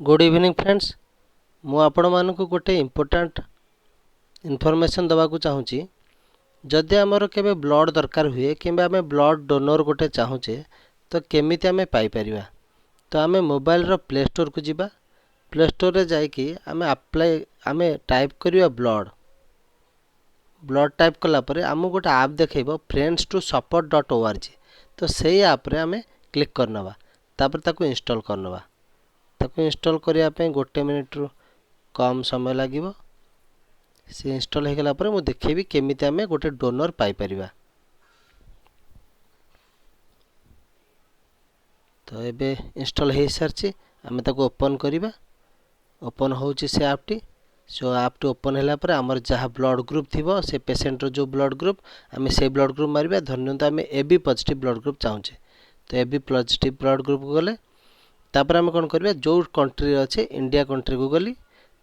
Good evening friends मु आपण मानक गोटे इम्पोर्टाट इनफॉरमेशन दवा को चाहूँगी जदि आमर केबे ब्लड दरकार हुए कि आम ब्लड डोनर गोटे चाहूचे तो केमिति आम पाइपर तो आम मोबाइल रो प्ले स्टोर को जीवा प्ले स्टोर रे जाइकी आम अप्लाई आम टाइप करिया ब्लड ब्लड टाइप कला परे आमको गोटे आप देखो फ्रेंड्स टू सपोर्ट .org तो से आप रे आम क्लिक करनवा तापर ताको इंस्टॉल करनवा ताको इंस्टॉल करने गोटे मिनिट रु कम समय लगे से इंस्टॉल हो गला पर मु देखेबी केमिति आमे गोटे डोनर पाई परिबा। तो एबे इंस्टॉल हो सारछि आमे ताको ओपन करिबा ओपन होउछि से ऐप टी ओपन होला पर हमर जहाँ ब्लड ग्रुप थिबो से पेशेंट रो जो ब्लड ग्रुप आमे से ब्लड ग्रुप मारिबा धन्यता आमे एबी पॉजिटिव ब्लड ग्रुप चाहूचे तो एबी पॉजिटिव ब्लड ग्रुप को गले तापर आमे कोन करबा जो कंट्री अच्छे इंडिया कंट्री को गली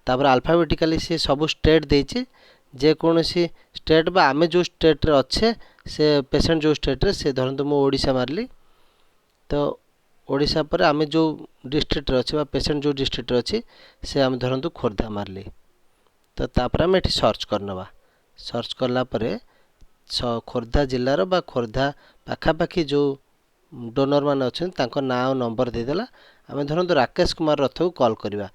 तापर अल्फाबेटिकली से सब स्टेट देइछे जे कोनोसी स्टेट बा आमे जो स्टेट रे अच्छे से पेशेंट जो स्टेट रे से धरंतु मो ओडिशा मारली तो ओडिशा पर आमे जो डिस्ट्रिक्ट रे अच्छे बा पेशेंट जो डिस्ट्रिक्ट रे अच्छे से आमे धरंतु खोर्धा मारली तो तापर आमे एठी सर्च करनवा सर्च करला परे खोर्धा जिल्ला रो बा खोर्धा पाखापाखी जो डोनर मान अच्छे तांको नाम और नंबर देदेला आमे धरंतु राकेश कुमार रथ को कॉल करवा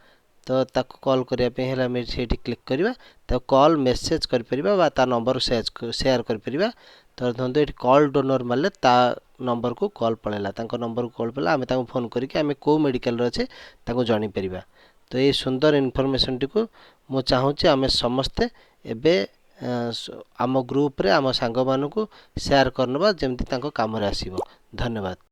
तो ताको कॉल करिया पे हेला मे सेठी क्लिक करवा तो कॉल मेसेज कर परिबा बा ता नंबर शेयर कर परिबा तो धरंतु एठी कॉल डोनर मारले ता नंबर को कॉल पळेला तांको नंबर को कॉल पळेला आमे ताको फोन करिके आमे को मेडिकल रे अच्छे ताको जानि परिबा। तो ये सुंदर इनफॉरमेशन टी को मु चाहूचे आमे समस्ते एबे आम ग्रुप रे आम सांग मानकु शेयर करनबा जेमति तांको काम रे आसीबो। धन्यवाद।